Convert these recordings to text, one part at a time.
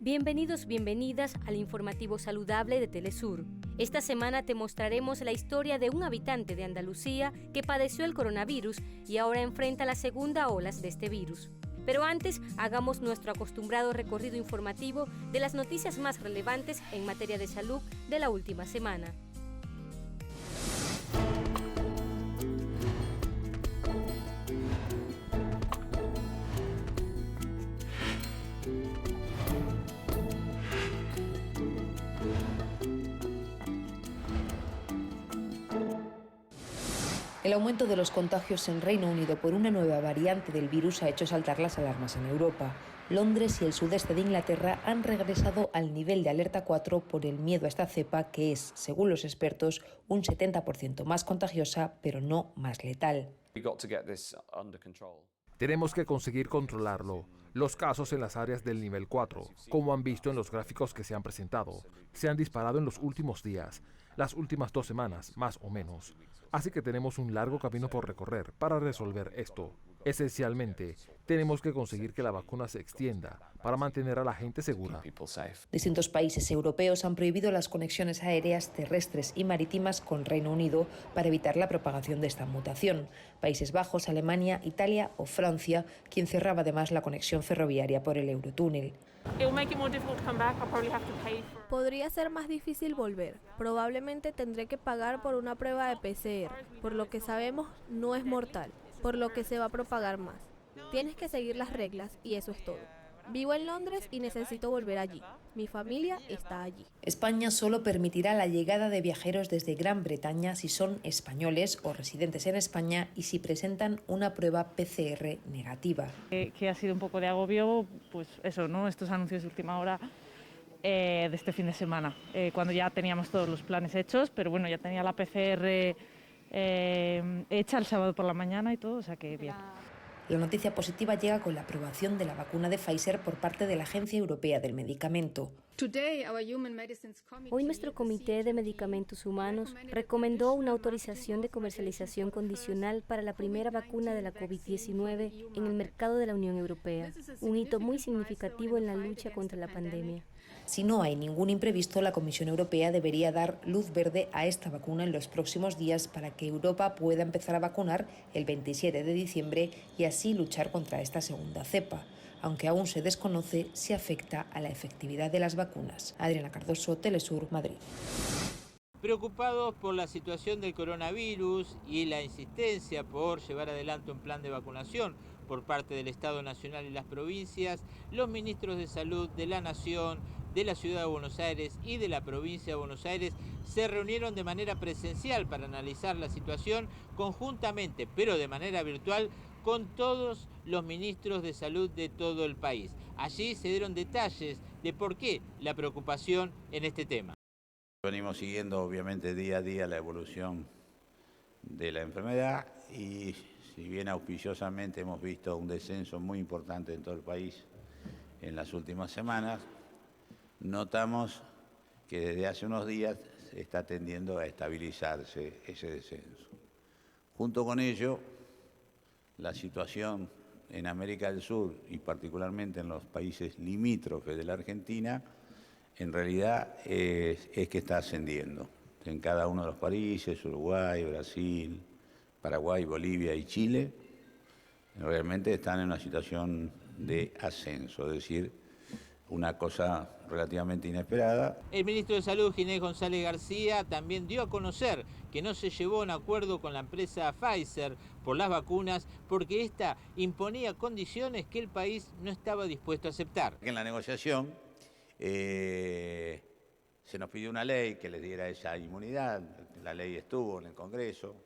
Bienvenidos, bienvenidas al informativo saludable de Telesur. Esta semana te mostraremos la historia de un habitante de Andalucía que padeció el coronavirus y ahora enfrenta la segunda ola de este virus. Pero antes, hagamos nuestro acostumbrado recorrido informativo de las noticias más relevantes en materia de salud de la última semana. El aumento de los contagios en Reino Unido por una nueva variante del virus ha hecho saltar las alarmas en Europa. Londres y el sudeste de Inglaterra han regresado al nivel de alerta 4 por el miedo a esta cepa que es, según los expertos, un 70% más contagiosa, pero no más letal. Tenemos que conseguir controlarlo. Los casos en las áreas del nivel 4, como han visto en los gráficos que se han presentado, se han disparado en los últimos días, las últimas 2 semanas, más o menos. Así que tenemos un largo camino por recorrer para resolver esto. Esencialmente, tenemos que conseguir que la vacuna se extienda para mantener a la gente segura. Distintos países europeos han prohibido las conexiones aéreas, terrestres y marítimas con Reino Unido para evitar la propagación de esta mutación. Países Bajos, Alemania, Italia o Francia, quien cerraba además la conexión ferroviaria por el Eurotúnel. Podría ser más difícil volver. Probablemente tendré que pagar por una prueba de PCR. Por lo que sabemos, no es mortal, por lo que se va a propagar más. Tienes que seguir las reglas y eso es todo. Vivo en Londres y necesito volver allí. Mi familia está allí. España solo permitirá la llegada de viajeros desde Gran Bretaña si son españoles o residentes en España y si presentan una prueba PCR negativa. Que ha sido un poco de agobio, pues eso, ¿no? Estos anuncios de última hora de este fin de semana, cuando ya teníamos todos los planes hechos, pero bueno, ya tenía la PCR hecha el sábado por la mañana y todo, o sea que bien. La noticia positiva llega con la aprobación de la vacuna de Pfizer por parte de la Agencia Europea del Medicamento. Hoy nuestro Comité de Medicamentos Humanos recomendó una autorización de comercialización condicional para la primera vacuna de la COVID-19 en el mercado de la Unión Europea, un hito muy significativo en la lucha contra la pandemia. Si no hay ningún imprevisto, la Comisión Europea debería dar luz verde a esta vacuna en los próximos días para que Europa pueda empezar a vacunar el 27 de diciembre y así luchar contra esta segunda cepa, aunque aún se desconoce si afecta a la efectividad de las vacunas. Adriana Cardoso, Telesur, Madrid. Preocupados por la situación del coronavirus y la insistencia por llevar adelante un plan de vacunación por parte del Estado Nacional y las provincias, los ministros de Salud de la Nación, de la Ciudad de Buenos Aires y de la Provincia de Buenos Aires se reunieron de manera presencial para analizar la situación conjuntamente, pero de manera virtual, con todos los ministros de salud de todo el país. Allí se dieron detalles de por qué la preocupación en este tema. Venimos siguiendo obviamente día a día la evolución de la enfermedad y si bien auspiciosamente hemos visto un descenso muy importante en todo el país en las últimas semanas, notamos que desde hace unos días se está tendiendo a estabilizarse ese descenso. Junto con ello, la situación en América del Sur y particularmente en los países limítrofes de la Argentina, en realidad es que está ascendiendo. En cada uno de los países, Uruguay, Brasil, Paraguay, Bolivia y Chile, realmente están en una situación de ascenso, es decir, una cosa relativamente inesperada. El ministro de Salud, Ginés González García, también dio a conocer que no se llevó a un acuerdo con la empresa Pfizer por las vacunas porque ésta imponía condiciones que el país no estaba dispuesto a aceptar. En la negociación se nos pidió una ley que les diera esa inmunidad, la ley estuvo en el Congreso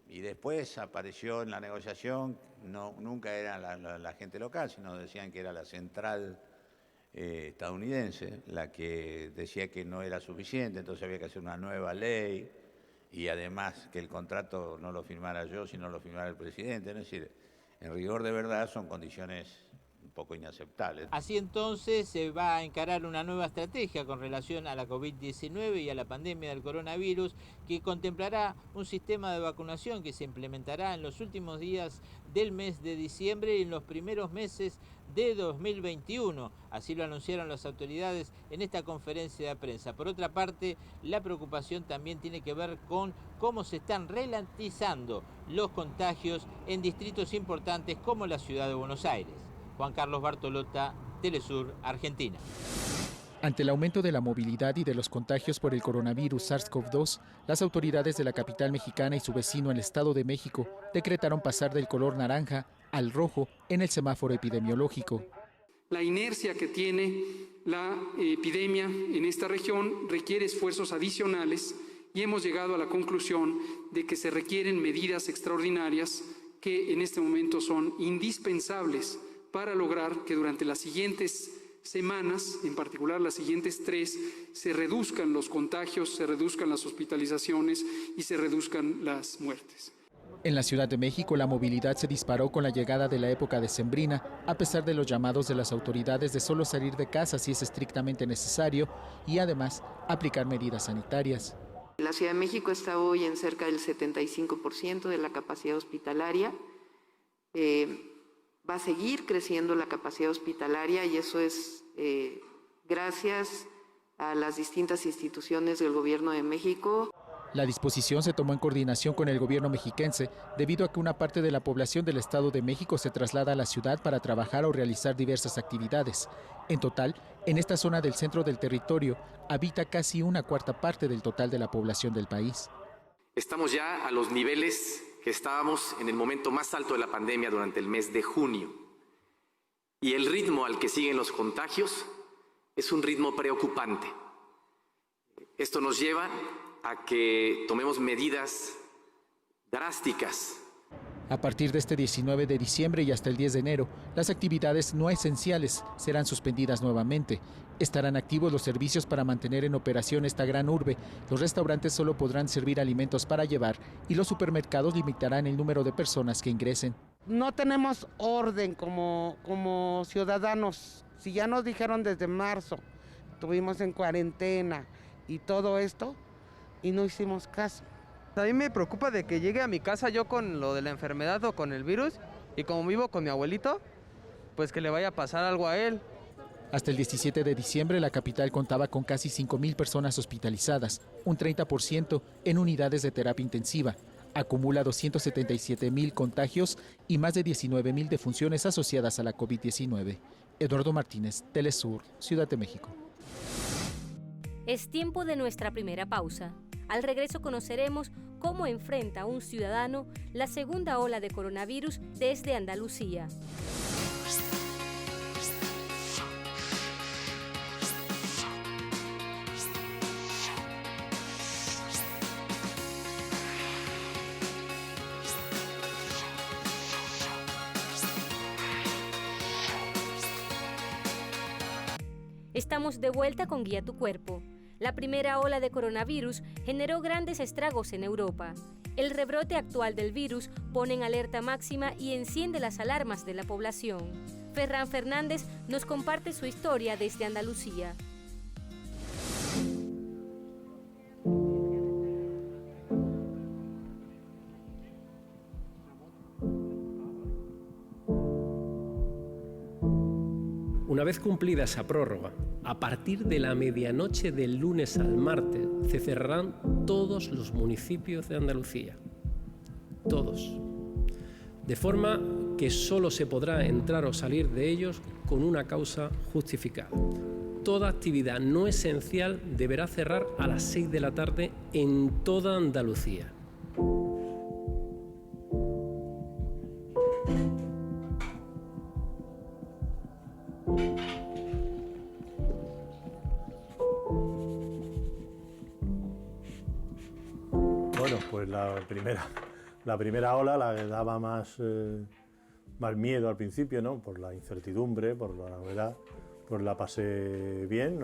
y después apareció en la negociación, nunca era la gente local, sino decían que era la central estadounidense la que decía que no era suficiente, entonces había que hacer una nueva ley y además que el contrato no lo firmara yo, sino lo firmara el presidente. Es decir, en rigor de verdad son condiciones poco inaceptable. Así entonces se va a encarar una nueva estrategia con relación a la COVID-19 y a la pandemia del coronavirus, que contemplará un sistema de vacunación que se implementará en los últimos días del mes de diciembre y en los primeros meses de 2021. Así lo anunciaron las autoridades en esta conferencia de prensa. Por otra parte, la preocupación también tiene que ver con cómo se están ralentizando los contagios en distritos importantes como la ciudad de Buenos Aires. Juan Carlos Bartolota, Telesur, Argentina. Ante el aumento de la movilidad y de los contagios por el coronavirus SARS-CoV-2, las autoridades de la capital mexicana y su vecino, el Estado de México, decretaron pasar del color naranja al rojo en el semáforo epidemiológico. La inercia que tiene la epidemia en esta región requiere esfuerzos adicionales y hemos llegado a la conclusión de que se requieren medidas extraordinarias que en este momento son indispensables para lograr que durante las siguientes semanas, en particular las siguientes 3, se reduzcan los contagios, se reduzcan las hospitalizaciones y se reduzcan las muertes. En la Ciudad de México, la movilidad se disparó con la llegada de la época decembrina, a pesar de los llamados de las autoridades de solo salir de casa si es estrictamente necesario y además aplicar medidas sanitarias. La Ciudad de México está hoy en cerca del 75% de la capacidad hospitalaria. Va a seguir creciendo la capacidad hospitalaria y eso es gracias a las distintas instituciones del Gobierno de México. La disposición se tomó en coordinación con el gobierno mexiquense debido a que una parte de la población del Estado de México se traslada a la ciudad para trabajar o realizar diversas actividades. En total, en esta zona del centro del territorio habita casi una cuarta parte del total de la población del país. Estamos ya a los niveles que estábamos en el momento más alto de la pandemia durante el mes de junio. Y el ritmo al que siguen los contagios es un ritmo preocupante. Esto nos lleva a que tomemos medidas drásticas. A partir de este 19 de diciembre y hasta el 10 de enero, las actividades no esenciales serán suspendidas nuevamente. Estarán activos los servicios para mantener en operación esta gran urbe. Los restaurantes solo podrán servir alimentos para llevar y los supermercados limitarán el número de personas que ingresen. No tenemos orden como ciudadanos. Si ya nos dijeron desde marzo, estuvimos en cuarentena y todo esto, y no hicimos caso. A mí me preocupa de que llegue a mi casa yo con lo de la enfermedad o con el virus, y como vivo con mi abuelito, pues que le vaya a pasar algo a él. Hasta el 17 de diciembre la capital contaba con casi 5,000 personas hospitalizadas, un 30% en unidades de terapia intensiva. Acumula 277,000 contagios y más de 19,000 defunciones asociadas a la COVID-19. Eduardo Martínez, Telesur, Ciudad de México. Es tiempo de nuestra primera pausa. Al regreso conoceremos cómo enfrenta un ciudadano la segunda ola de coronavirus desde Andalucía. Estamos de vuelta con Guía tu Cuerpo. La primera ola de coronavirus generó grandes estragos en Europa. El rebrote actual del virus pone en alerta máxima y enciende las alarmas de la población. Ferran Fernández nos comparte su historia desde Andalucía. Una vez cumplida esa prórroga, a partir de la medianoche del lunes al martes se cerrarán todos los municipios de Andalucía. Todos. De forma que solo se podrá entrar o salir de ellos con una causa justificada. Toda actividad no esencial deberá cerrar a las 6 de la tarde en toda Andalucía. Bueno, pues la primera ola, la que daba más miedo al principio, ¿no? Por la incertidumbre, por la novedad, pues la pasé bien,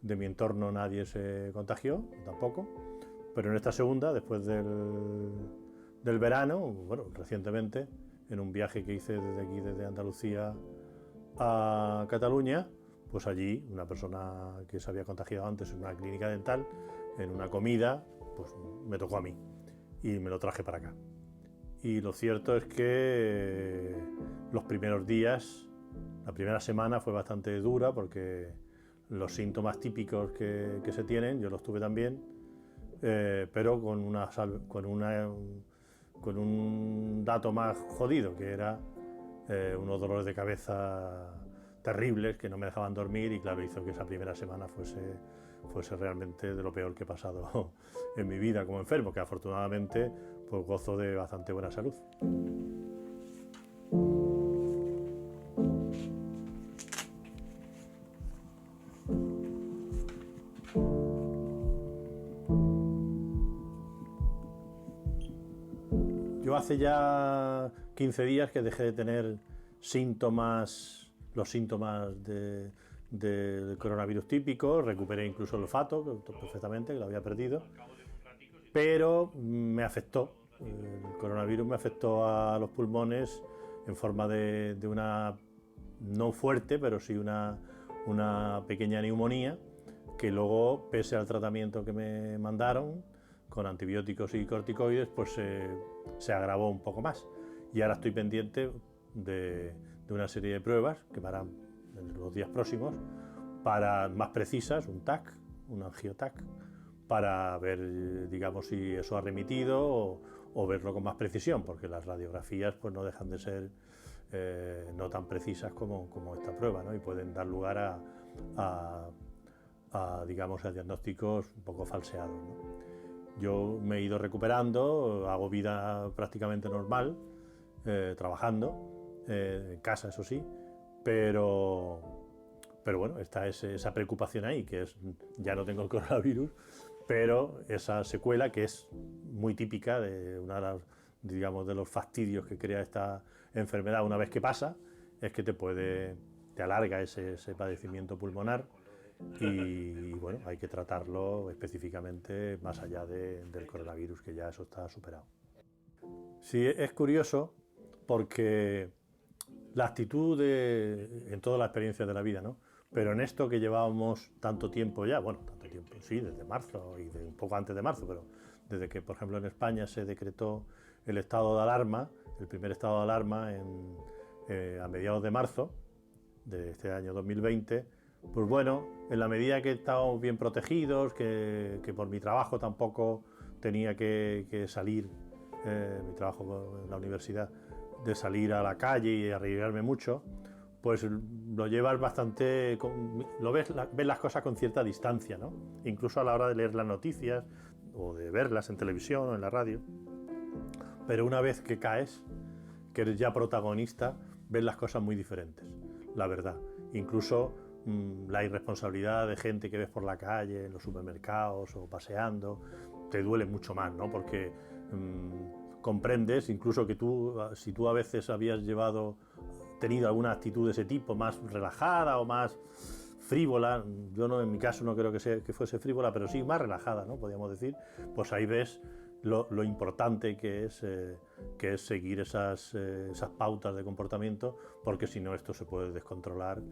de mi entorno nadie se contagió, tampoco, pero en esta segunda, después del verano, bueno, recientemente, en un viaje que hice desde aquí, desde Andalucía a Cataluña, pues allí una persona que se había contagiado antes en una clínica dental, en una comida, pues me tocó a mí y me lo traje para acá. Y lo cierto es que los primeros días, la primera semana fue bastante dura porque los síntomas típicos que se tienen, yo los tuve también, pero con un dato más jodido, que era unos dolores de cabeza terribles que no me dejaban dormir, y claro, hizo que esa primera semana fuese realmente de lo peor que he pasado en mi vida como enfermo, que afortunadamente pues gozo de bastante buena salud. Yo hace ya 15 días que dejé de tener los síntomas del coronavirus típico, recuperé incluso el olfato perfectamente, que lo había perdido, pero me afectó, el coronavirus me afectó a los pulmones en forma de una, no fuerte, pero sí una pequeña neumonía, que luego, pese al tratamiento que me mandaron, con antibióticos y corticoides, pues se agravó un poco más. Y ahora estoy pendiente de una serie de pruebas que van en los días próximos, para más precisas, un TAC, un angioTAC, para ver, digamos, si eso ha remitido o verlo con más precisión, porque las radiografías pues no dejan de ser no tan precisas como esta prueba, ¿no? Y pueden dar lugar digamos, a diagnósticos un poco falseados, ¿no? Yo me he ido recuperando, hago vida prácticamente normal, trabajando, en casa eso sí, pero bueno, está esa preocupación ahí, que es, ya no tengo el coronavirus, pero esa secuela que es muy típica de digamos, de los fastidios que crea esta enfermedad una vez que pasa, es que te alarga ese padecimiento pulmonar. Y bueno, hay que tratarlo específicamente más allá del coronavirus, que ya eso está superado. Sí, es curioso porque la actitud en todas las experiencias de la vida, ¿no? Pero en esto que llevábamos tanto tiempo ya, bueno, tanto tiempo, sí, desde marzo y un poco antes de marzo, pero desde que, por ejemplo, en España se decretó el estado de alarma, el primer estado de alarma a mediados de marzo de este año 2020, pues bueno, en la medida que estábamos bien protegidos, que por mi trabajo tampoco tenía que salir, mi trabajo en la universidad, de salir a la calle y arriesgarme mucho, pues lo llevas bastante, ves las cosas con cierta distancia, ¿no? Incluso a la hora de leer las noticias o de verlas en televisión o en la radio. Pero una vez que caes, que eres ya protagonista, ves las cosas muy diferentes, la verdad. Incluso la irresponsabilidad de gente que ves por la calle, en los supermercados o paseando, te duele mucho más, ¿no? Porque comprendes incluso que si tú a veces habías tenido alguna actitud de ese tipo, más relajada o más frívola, yo no, en mi caso no creo que fuese frívola, pero sí más relajada, ¿no? Podríamos decir, pues ahí ves lo importante que es seguir esas pautas de comportamiento, porque si no esto se puede descontrolar.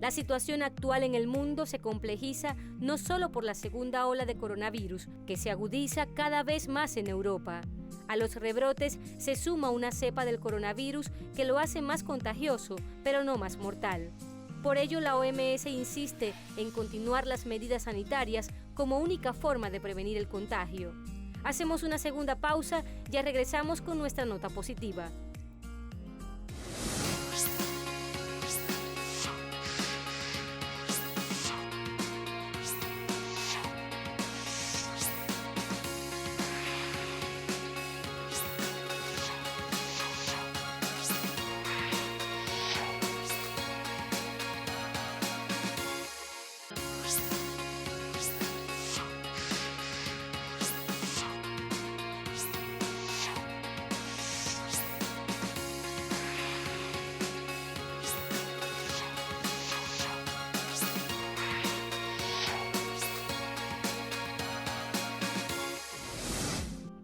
La situación actual en el mundo se complejiza no solo por la segunda ola de coronavirus, que se agudiza cada vez más en Europa. A los rebrotes se suma una cepa del coronavirus que lo hace más contagioso, pero no más mortal. Por ello, la OMS insiste en continuar las medidas sanitarias como única forma de prevenir el contagio. Hacemos una segunda pausa, ya regresamos con nuestra nota positiva.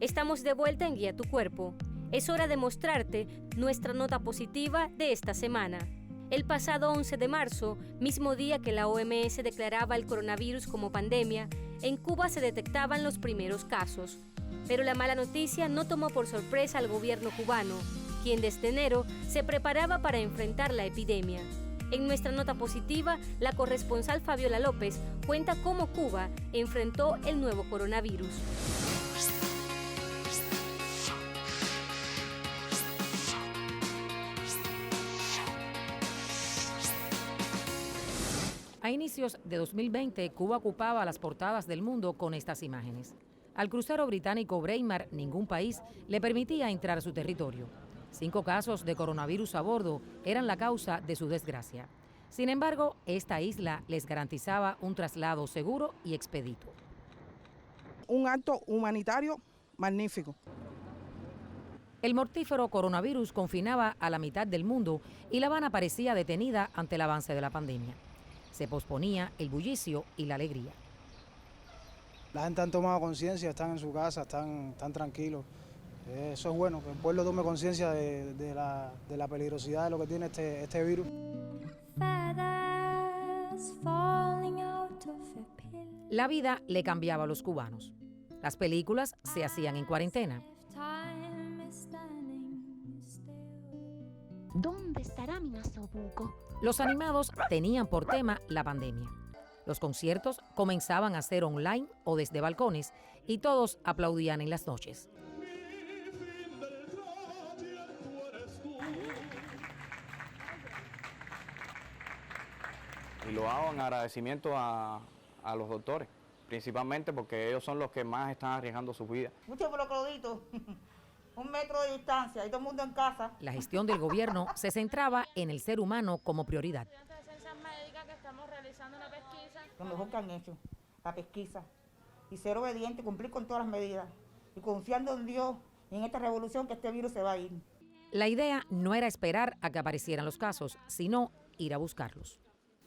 Estamos de vuelta en Guía tu Cuerpo. Es hora de mostrarte nuestra nota positiva de esta semana. El pasado 11 de marzo, mismo día que la OMS declaraba el coronavirus como pandemia, en Cuba se detectaban los primeros casos. Pero la mala noticia no tomó por sorpresa al gobierno cubano, quien desde enero se preparaba para enfrentar la epidemia. En nuestra nota positiva, la corresponsal Fabiola López cuenta cómo Cuba enfrentó el nuevo coronavirus. A inicios de 2020, Cuba ocupaba las portadas del mundo con estas imágenes. Al crucero británico Braemar, ningún país le permitía entrar a su territorio. 5 casos de coronavirus a bordo eran la causa de su desgracia. Sin embargo, esta isla les garantizaba un traslado seguro y expedito. Un acto humanitario magnífico. El mortífero coronavirus confinaba a la mitad del mundo y La Habana parecía detenida ante el avance de la pandemia. Se posponía el bullicio y la alegría. La gente ha tomado conciencia, están en su casa, están tranquilos. Eso es bueno, que el pueblo tome conciencia de la peligrosidad de lo que tiene este virus. La vida le cambiaba a los cubanos. Las películas se hacían en cuarentena. ¿Dónde estará mi nasobuco? Los animados tenían por tema la pandemia. Los conciertos comenzaban a ser online o desde balcones y todos aplaudían en las noches. Y lo hago en agradecimiento a los doctores, principalmente porque ellos son los que más están arriesgando sus vidas. Mucho brocodito, 1 metro de distancia y todo el mundo en casa. La gestión del gobierno se centraba en el ser humano como prioridad. Lo mejor que han hecho, la pesquisa, y ser obediente, cumplir con todas las medidas, y confiando en Dios y en esta revolución que este virus se va a ir. La idea no era esperar a que aparecieran los casos, sino ir a buscarlos.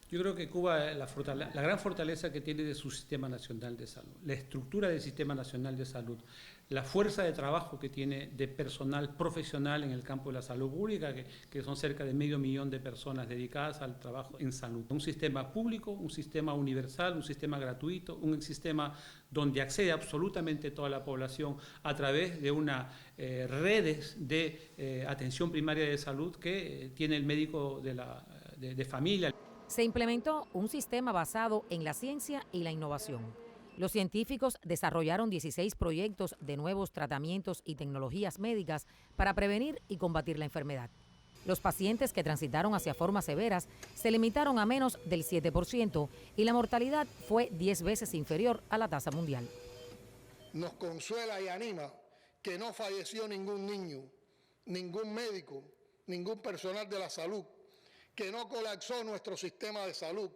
Yo creo que Cuba, la gran fortaleza que tiene de su sistema nacional de salud, la estructura del sistema nacional de salud, la fuerza de trabajo que tiene de personal profesional en el campo de la salud pública, que son cerca de 500.000 de personas dedicadas al trabajo en salud. Un sistema público, un sistema universal, un sistema gratuito, un sistema donde accede absolutamente toda la población a través de unas redes de atención primaria de salud que tiene el médico de familia. Se implementó un sistema basado en la ciencia y la innovación. Los científicos desarrollaron 16 proyectos de nuevos tratamientos y tecnologías médicas para prevenir y combatir la enfermedad. Los pacientes que transitaron hacia formas severas se limitaron a menos del 7% y la mortalidad fue 10 veces inferior a la tasa mundial. Nos consuela y anima que no falleció ningún niño, ningún médico, ningún personal de la salud, que no colapsó nuestro sistema de salud.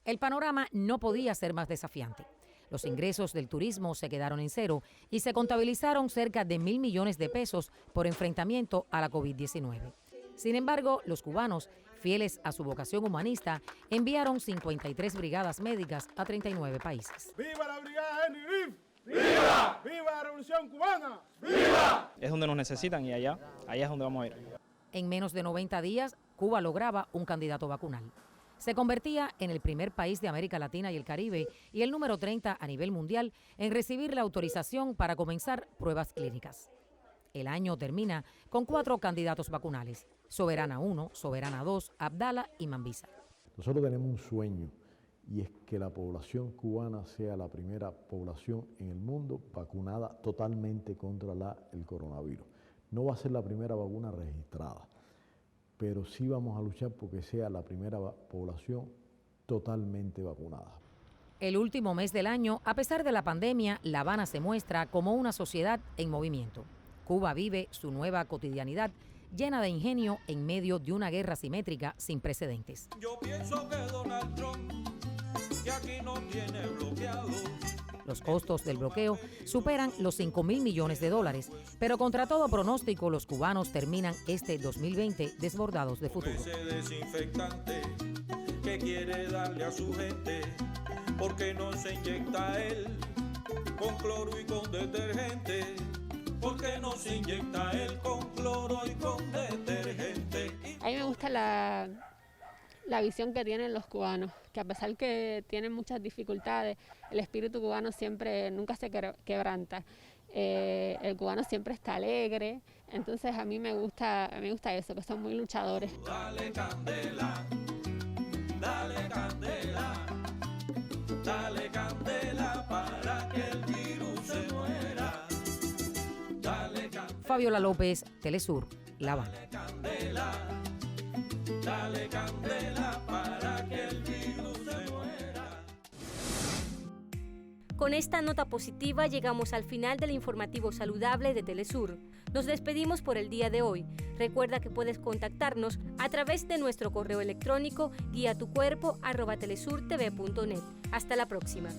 El panorama no podía ser más desafiante. Los ingresos del turismo se quedaron en cero y se contabilizaron cerca de 1.000 millones de pesos por enfrentamiento a la COVID-19. Sin embargo, los cubanos, fieles a su vocación humanista, enviaron 53 brigadas médicas a 39 países. ¡Viva la brigada NIRIF! ¡Viva! ¡Viva la revolución cubana! ¡Viva! Es donde nos necesitan y allá es donde vamos a ir. En menos de 90 días, Cuba lograba un candidato vacunal. Se convertía en el primer país de América Latina y el Caribe y el número 30 a nivel mundial en recibir la autorización para comenzar pruebas clínicas. El año termina con 4 candidatos vacunales: Soberana 1, Soberana 2, Abdala y Mambisa. Nosotros tenemos un sueño y es que la población cubana sea la primera población en el mundo vacunada totalmente contra el coronavirus. No va a ser la primera vacuna registrada, pero sí vamos a luchar porque sea la primera población totalmente vacunada. El último mes del año, a pesar de la pandemia, La Habana se muestra como una sociedad en movimiento. Cuba vive su nueva cotidianidad llena de ingenio en medio de una guerra simétrica sin precedentes. Yo pienso que Donald Trump, que aquí no tiene bloqueados. Los costos del bloqueo superan los 5.000 millones de dólares, pero contra todo pronóstico, los cubanos terminan este 2020 desbordados de futuro. Ese desinfectante que quiere darle a su gente, porque no se inyecta él con cloro y con detergente. se inyecta él con cloro y con detergente. A mí me gusta la visión que tienen los cubanos, que a pesar que tienen muchas dificultades, el espíritu cubano nunca se quebranta. El cubano siempre está alegre, entonces a mí me gusta eso, que son muy luchadores. Dale candela, dale candela, dale candela para que el virus se muera. Fabiola López, Telesur, La Habana. Dale candela para que el virus se muera. Con esta nota positiva llegamos al final del informativo saludable de Telesur. Nos despedimos por el día de hoy. Recuerda que puedes contactarnos a través de nuestro correo electrónico guiatucuerpo@telesurtv.net. Hasta la próxima.